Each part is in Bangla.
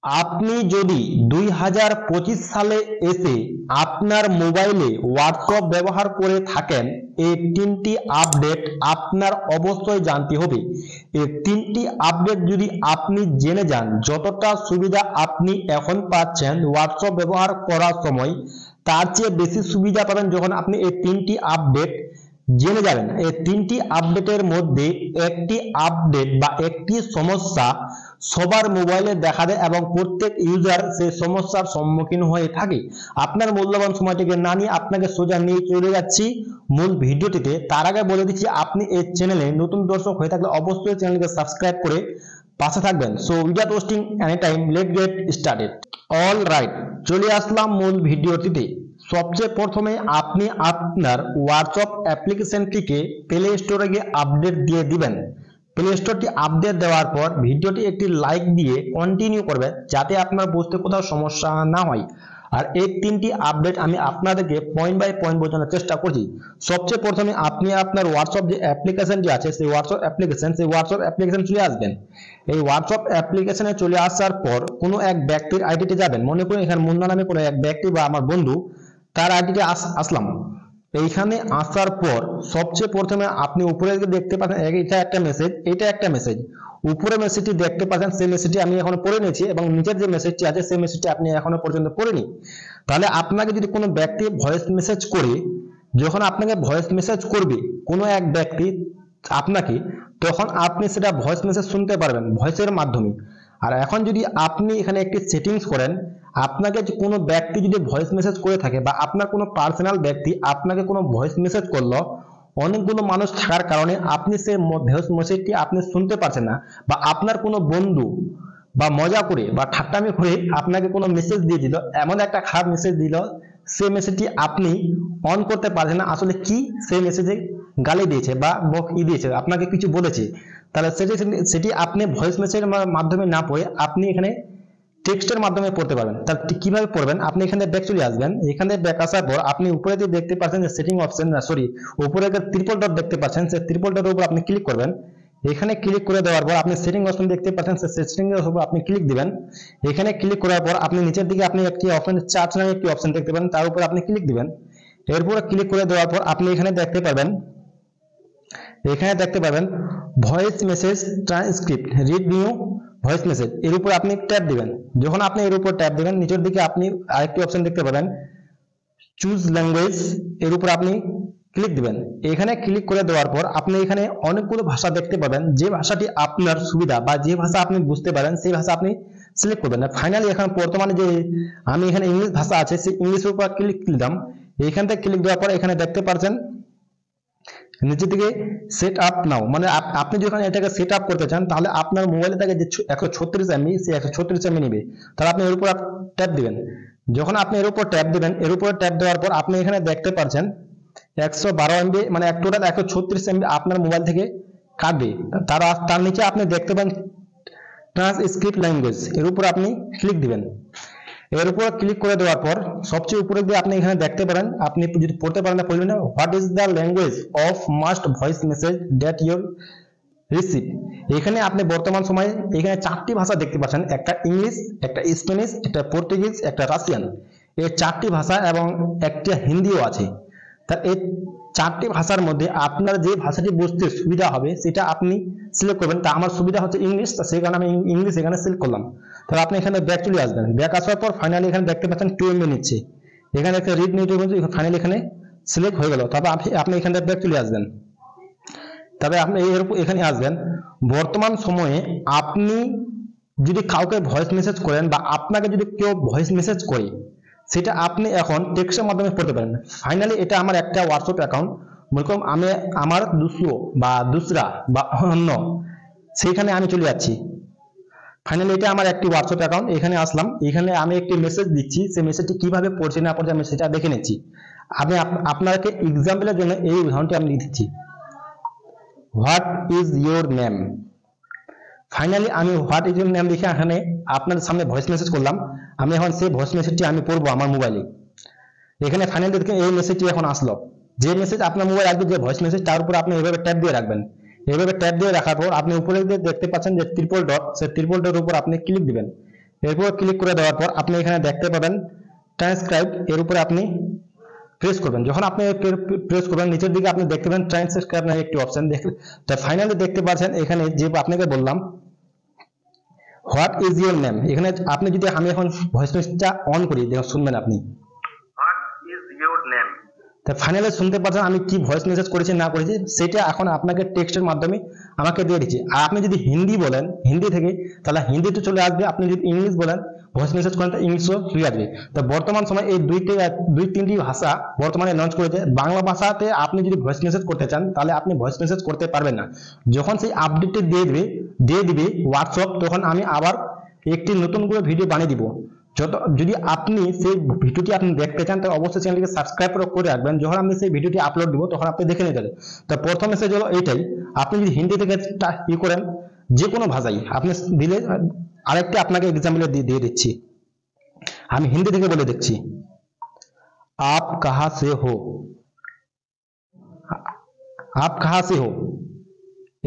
আপনি যদি 2025 সালে এসে আপনার মোবাইলে হোয়াটসঅ্যাপ ব্যবহার করে থাকেন, এই তিনটি আপডেট আপনার অবশ্যই জানতে হবে। এই তিনটি আপডেট যদি আপনি জেনে যান, যতটা সুবিধা আপনি এখন পাচ্ছেন হোয়াটসঅ্যাপ ব্যবহার করার সময়, তার চেয়ে বেশি সুবিধা পাবেন যখন আপনি এই তিনটি আপডেট জেনে যাবেন। এই তিনটি আপডেটের মধ্যে একটি আপডেট বা একটি সমস্যা সবার মোবাইলে দেখা দেয় এবং প্রত্যেক ইউজার সেই সমস্যার সম্মুখীন হয়ে থাকে। আপনার মূল্যবান সময়টিকে না নিয়ে আপনাকে সোজা নিয়ে চলে যাচ্ছি মূল ভিডিওটিতে। তার আগে বলে দিচ্ছি, আপনি এই চ্যানেলে নতুন দর্শক হয়ে থাকলে অবশ্যই চ্যানেলকে সাবস্ক্রাইব করে পাশে থাকবেন। So without wasting any time, let's get started. All right, চলে আসলাম মূল ভিডিওটিতে। সবচেয়ে প্রথমে আপনি আপনার হোয়াটসঅ্যাপ অ্যাপ্লিকেশনটিকে প্লে স্টোরে গিয়ে আপডেট দিয়ে দিবেন। প্লে স্টোরটি আপডেট দেওয়ার পর ভিডিওটি একটি লাইক দিয়ে কন্টিনিউ করবেন, যাতে আপনার বুঝতে কোথাও সমস্যা না হয়। আর এই তিনটি আপডেট আমি আপনাদেরকে পয়েন্ট বাই পয়েন্ট বোঝানোর চেষ্টা করছি। সবচেয়ে প্রথমে আপনি আপনার হোয়াটসঅ্যাপ যে অ্যাপ্লিকেশনটি আছে, সেই হোয়াটসঅ্যাপ অ্যাপ্লিকেশন চলে আসবেন। এই হোয়াটসঅ্যাপ অ্যাপ্লিকেশনে চলে আসার পর কোনো এক ব্যক্তির আইডিতে যাবেন। মনে করুন এখানে মুন্না নামে কোনো এক ব্যক্তি বা আমার বন্ধু, তার আইডিতে আসলাম। এইখানে আসার পর সবচেয়ে প্রথমে আপনি উপরে দেখতে পাচ্ছেন এটা একটা মেসেজ। উপরে মেসেজটি দেখতে পাচ্ছেন, সেই মেসেজটি আমি এখন পড়ে নিয়েছি এবং নিচের যে মেসেজটি আছে সেই মেসেজটি আপনি এখনো পর্যন্ত পড়েনি। তাহলে আপনাকে যদি কোনো ব্যক্তি ভয়েস মেসেজ করে, যখন আপনাকে ভয়েস মেসেজ করবে কোনো এক ব্যক্তি আপনাকে, তখন আপনি সেটা ভয়েস মেসেজ শুনতে পারবেন ভয়েসের মাধ্যমে। আর এখন যদি আপনি এখানে একটি সেটিংস করেন, আপনাকে কোনো ব্যক্তি যদি ভয়েস মেসেজ করে থাকে বা আপনার কোনো পার্সোনাল ব্যক্তি আপনাকে কোনো ভয়েস মেসেজ করলো, অনেকগুলো মানুষ থাকার কারণে আপনি সেই ভয়েস মেসেজটি আপনি শুনতে পারছেন না, বা আপনার কোনো বন্ধু বা মজা করে বা ঠাট্টামি করে আপনাকে কোনো মেসেজ দিয়ে দিল, এমন একটা খারাপ মেসেজ দিল, সেই মেসেজটি আপনি অন করতে পারছেন না। আসলে কি সেই মেসেজে গালি দিয়েছে বা দিয়েছে, আপনাকে কিছু বলেছে, তাহলে সেটি আপনি ভয়েস মেসেজের মাধ্যমে না পড়ে আপনি এখানে টেক্সটের মাধ্যমে পড়তে পারবেন। তাহলে কিভাবে পড়বেন? আপনি এখানে ব্যাক চলে আসবেন। এখানে ব্যাক আসার পর আপনি উপরে যে দেখতে পাচ্ছেন যে সেটিং অপশন, উপরে একটা ট্রিপল ডট দেখতে পাচ্ছেন, সেই ট্রিপল ডটের উপর আপনি ক্লিক করবেন। এখানে ক্লিক করে দেওয়ার পর আপনি সেটিং অপশন দেখতে পাচ্ছেন, সেই সেটিং এর উপর আপনি ক্লিক দিবেন। এখানে ক্লিক করার পর আপনি নিচের দিকে আপনি একটি অপশন, চার্ট নামে একটি অপশন দেখতে পাবেন, তার উপর আপনি ক্লিক দিবেন। এরপর ক্লিক করে দেওয়ার পর আপনি এখানে দেখতে পাবেন voice message transcript, read new voice message, এর উপর আপনি ট্যাপ দিবেন। যখন আপনি এর উপর ট্যাপ দিবেন, নিচের দিকে আপনি আরেকটি অপশন দেখতে পাবেন, চুজ ল্যাঙ্গুয়েজ, এর উপর আপনি ক্লিক দিবেন। এখানে ক্লিক করে দেওয়ার পর আপনি এখানে অনেকগুলো ভাষা দেখতে পাবেন। যে ভাষাটি আপনার সুবিধা বা যে ভাষা আপনি বুঝতে পারেন সেই ভাষা আপনি সিলেক্ট করবেন। ফাইনালি এখন বর্তমানে যে আমি এখানে ইংলিশ ভাষা আছে, সেই ইংলিশের উপর ক্লিক দিলাম। এখান থেকে ক্লিক দেওয়ার পর এখানে দেখতে পাচ্ছেন নিচের দিকে সেট আপ নাও, মানে আপনি যখন এটাকে সেট আপ করতে চান, তাহলে আপনার মোবাইলে থাকে যে 136 MB, সেই 136 MB নেবে। তাহলে আপনি এর উপর ট্যাপ দিবেন। যখন আপনি এর উপর ট্যাপ দিবেন, এর উপর ট্যাপ দেওয়ার পর আপনি এখানে দেখতে পাচ্ছেন 112 MB, মানে টোটাল 136 MB আপনার মোবাইল থেকে কাটবে। তার নিচে আপনি দেখতে পান ট্রান্সক্রিপ্ট ল্যাঙ্গুয়েজ, এর উপর আপনি ক্লিক দিবেন। এর উপর ক্লিক করে দেওয়ার পর সবচেয়ে উপরে দিয়ে আপনি এখানে দেখতে পারেন, আপনি যদি পড়তে পারেন না পড়বেন না, what is the language of must voice message that your receive. এখানে আপনি বর্তমান সময়ে এখানে 4টি ভাষা দেখতে পাচ্ছেন, একটা ইংলিশ, একটা স্প্যানিশ, একটা পর্তুগিজ, একটা রাশিয়ান। এই 4টি ভাষা এবং একটা হিন্দিও আছে। তার এই 4টি ভাষার মধ্যে আপনার যে ভাষাটি বুঝতে সুবিধা হবে সেটা আপনি সিলেক্ট করবেন। তা আমার সুবিধা হচ্ছে ইংলিশ, সেই কারণে আমি ইংলিশ এখানে সিলেক্ট করলাম। তাহলে আপনি এখানে ব্যাক চলে আসবেন। ব্যাক আসার পর ফাইনালি এখানে দেখতে পাচ্ছেন 2 MB নিচ্ছে, এখানে একটা রিড নিউ ফাইনালি এখানে সিলেক্ট হয়ে গেল। তবে আপনি এখানে ব্যাক চলে আসবেন। তবে আপনি এখানে আসবেন। বর্তমান সময়ে আপনি যদি কাউকে ভয়েস মেসেজ করেন বা আপনাকে যদি কেউ ভয়েস মেসেজ করে, সেটা আপনি এখন টেক্সটের মাধ্যমে পড়তে পারেন। ফাইনালি এটা আমার একটা হোয়াটসঅ্যাপ অ্যাকাউন্ট, মনে করুন আমি আমার দুসরা বা অন্য, সেইখানে আমি চলে যাচ্ছি। ফাইনালি এটা আমার একটি হোয়াটসঅ্যাপ অ্যাকাউন্ট, এখানে আসলাম। এখানে আমি একটি মেসেজ দিচ্ছি, সেই মেসেজটি কিভাবে পড়ছে না পড়ছে আমি সেটা দেখে নিচ্ছি। আমি আপনাকে এক্সাম্পলের জন্য এই উদাহরণটি আমি দিচ্ছি, what is your name. Finally আমি হোয়াট ইজ ইউর নেম লিখে এখানে আপনার সামনে ভয়েস মেসেজ করলাম। আমি এখন সেই ভয়েস মেসেজটি আমি পড়বো আমার মোবাইলে। এখানে ফাইনালি দেখেন এই মেসেজটি এখন আসলো। যে মেসেজ আপনার মোবাইল আসবে, যে ভয়েস মেসেজ, তার উপর আপনি এইভাবে ট্যাপ দিয়ে রাখবেন। এইভাবে ট্যাপ দিয়ে রাখার পর আপনি উপরে দেখতে পাচ্ছেন যে ট্রিপল ডট, সেই ট্রিপল ডটের উপর আপনি ক্লিক দিবেন। এরপর ক্লিক করে দেওয়ার পর আপনি এখানে দেখতে পাবেন ট্রান্সক্রাইব, এর উপরে আপনি প্রেস করবেন। যখন আপনি প্রেস করবেন নিচের দিকে আপনি দেখতে পাবেন ট্রান্সক্রাইব নামে একটি অপশন দেখতে, তো ফাইনালি দেখতে পাচ্ছেন এখানে যে আপনাকে বললাম হোয়াট ইজ ইউর নেম, এখানে আপনি যদি আমি এখন ভয়েস মেসেজটা অন করি দেখুন শুনবেন আপনি হোয়াট ইজ ইউর নেম। তা ফাইনালি শুনতে পাচ্ছেন আমি কি ভয়েস মেসেজ করেছি না করেছি সেটা এখন আপনাকে টেক্সটের মাধ্যমে আমাকে দিয়ে দিচ্ছি। আর আপনি যদি হিন্দি বলেন হিন্দি থেকে তাহলে হিন্দিতে চলে আসবে, আপনি যদি ইংলিশ বলেন ভয়েস মেসেজ করেন তো ইংলিশও চলে আসবে। তো বর্তমান সময় এই দুই তিনটি ভাষা বর্তমানে লঞ্চ করেছে। বাংলা ভাষাতে আপনি যদি ভয়েস মেসেজ করতে চান তাহলে আপনি ভয়েস মেসেজ করতে পারবেন না। যখন সেই আপডেটটি দিয়ে দিবে হোয়াটসঅ্যাপ, তখন আমি আবার একটি নতুন করে ভিডিও বানিয়ে দিব। যদি আপনি সেই ভিডিওটি আপনি দেখতে চান তাহলে অবশ্যই চ্যানেলটিকে সাবস্ক্রাইব করে রাখবেন। যখন আমি সেই ভিডিওটি আপলোড দিব তখন আপনি দেখে নিতে পারেন। তো প্রথম মেসেজ হলো এইটাই, আপনি যদি হিন্দি থেকে করেন যে কোনো ভাষায় আপনি দিলে, আরেকটা আপনাকে এক্সাম্পল দিয়ে দিচ্ছি, আমি হিন্দি থেকে বলে দিচ্ছি আপ কাহা সে হো, আপ কাহা সে হো,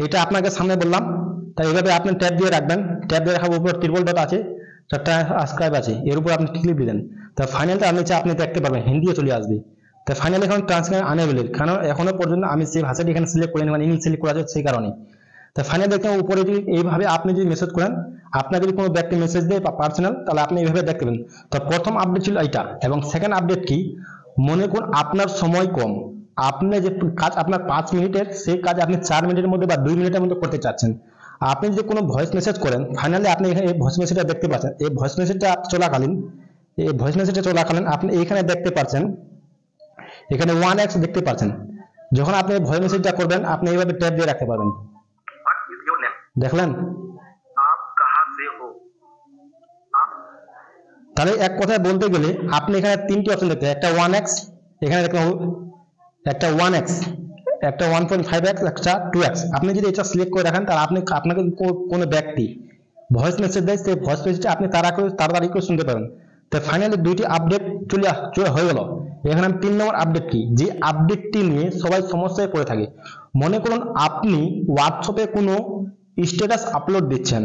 এটা আপনাকে সামনে বললাম। তাই এইভাবে আপনি ট্যাব দিয়ে রাখবেন, ট্যাব দিয়ে রাখার উপর ত্রিপল ডট আছে, সাবস্ক্রাইব আছে, এর উপর আপনি ক্লিক দিলেন। তা ফাইনালটা আপনি দেখতে পারবেন হিন্দিও চলে আসবে। তাই ফাইনালি এখন ট্রান্সলেট আনেবল, কারণ এখনো পর্যন্ত আমি সেই ভাষাটি এখানে সিলেক্ট করিনি, মানে ইংলিশ সিলেক্ট করা আছে সেই কারণে। তাই ফাইনালি দেখতে উপরে যদি এইভাবে আপনি যদি মেসেজ করেন, আপনার যদি কোনো ব্যক্তি মেসেজ দেয় বা পার্সোনাল, তাহলে আপনি এইভাবে দেখতে পাবেন। তো প্রথম আপডেট ছিল এইটা, এবং সেকেন্ড আপডেট কি, মনে করুন আপনার সময় কম, আপনি যে কাজ আপনার 5 মিনিটের সেই কাজ আপনি 4 মিনিটের মধ্যে বা 2 মিনিটের মধ্যে করতে চাচ্ছেন। আপনি যদি কোনো ভয়েস মেসেজ করেন, ফাইনালি আপনি এখানে এই ভয়েস মেসেজটা দেখতে পাচ্ছেন। এই ভয়েস মেসেজটা চলাকালীন আপনি এখানে দেখতে পাচ্ছেন, এখানে 1x দেখতে পাচ্ছেন। যখন আপনি ভয়েস মেসেজটা করবেন আপনি এইভাবে ট্যাব দিয়ে রাখতে পারবেন। দেখলেন? তাহলে এক কথায় বলতে গেলে আপনি এখানে 3টি অপশন দেখতে, একটা 1x, এখানে দেখতে একটা 1x, একটা 1.5x, একটা 2x। আপনি যদি এটা সিলেক্ট করে রাখেন তাহলে আপনাকে কোনো ব্যক্তি ভয়েস মেসেজ দেয়, সেই ভয়েস মেসেজটা আপনি তাড়াতাড়ি করে শুনতে পারেন। তো ফাইনালি দুইটি আপডেট হয়ে গেল। এখানে 3 নম্বর আপডেট কি, যে আপডেটটি নিয়ে সবাই সমস্যায় পড়ে থাকে। মনে করুন আপনি হোয়াটসঅ্যাপে কোনো স্ট্যাটাস আপলোড দিচ্ছেন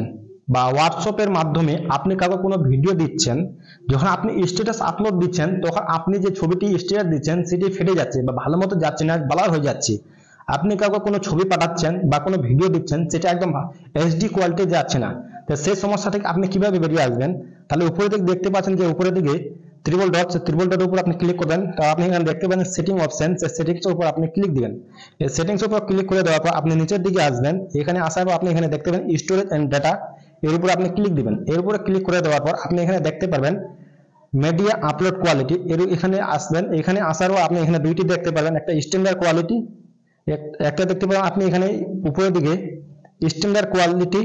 বা হোয়াটসঅ্যাপের মাধ্যমে আপনি কাউকে কোনো ভিডিও দিচ্ছেন, যখন আপনি স্ট্যাটাস আপলোড দিচ্ছেন তখন আপনি যে ছবিটি স্ট্যাটাস দিচ্ছেন সেটি ফেটে যাচ্ছে বা ভালো মতো যাচ্ছে না, ব্লার হয়ে যাচ্ছে। আপনি কাউকে কোনো ছবি পাঠাচ্ছেন বা কোনো ভিডিও দিচ্ছেন সেটা একদম এইচডি কোয়ালিটি যাচ্ছে না। তো সেই সমস্যা থেকে আপনি কিভাবে বেরিয়ে আসবেন, তাহলে উপরে দিকে দেখতে পাচ্ছেন যে উপরের দিকে ত্রিপল ডটের উপর আপনি ক্লিক করবেন। তো আপনি এখানে দেখতে পাবেন সেটিং অপশন, সেই সেটিংসের উপর আপনি ক্লিক দিবেন। এই সেটিংসের উপর ক্লিক করে দেওয়ার পর আপনি নিচের দিকে আসবেন, এখানে আসার পর আপনি এখানে দেখতে পাবেন স্টোরেজ এন্ড ডাটা, এর উপর আপনি ক্লিক দিবেন। এর উপরে ক্লিক করে দেওয়ার পর আপনি এখানে দেখতে পারবেন মিডিয়া আপলোড কোয়ালিটি, এখানে আসবেন। এখানে আসার পর আপনি এখানে দুইটি দেখতে পাবেন, একটা স্ট্যান্ডার্ড কোয়ালিটি, একটা দেখতে পাবেন আপনি এখানে উপরের দিকে স্ট্যান্ডার্ড কোয়ালিটি,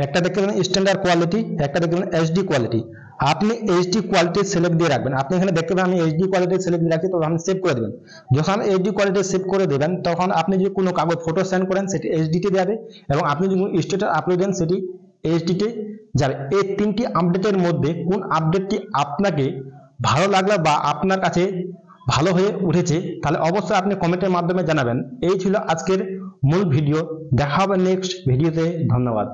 একটা দেখতে পাবেন স্ট্যান্ডার্ড কোয়ালিটি, একটা দেখতে পাবেন এইচডি কোয়ালিটি। আপনি এইচডি কোয়ালিটি সিলেক্ট দিয়ে রাখবেন। আপনি এখানে দেখতে পাবেন আমি এইচডি কোয়ালিটি সিলেক্ট দিয়ে রাখছি, তখন আপনি সেভ করে দেবেন। যখন এইচডি কোয়ালিটি সেভ করে দেবেন তখন আপনি যদি কোনো কাগজ ফটো সেন্ড করেন সেটি এইচডিতে যাবে, এবং আপনি যদি স্ট্যাটাস আপলোড দেন সেটি এইচডিতে যাবে। এই 3টি আপডেটের মধ্যে কোন আপডেটটি আপনাকে ভালো লাগলো বা আপনার কাছে ভালো হয়ে উঠেছে তাহলে অবশ্যই আপনি কমেন্টের মাধ্যমে জানাবেন। এই ছিল আজকের মূল ভিডিও, দেখা হবে নেক্সট ভিডিওতে। ধন্যবাদ।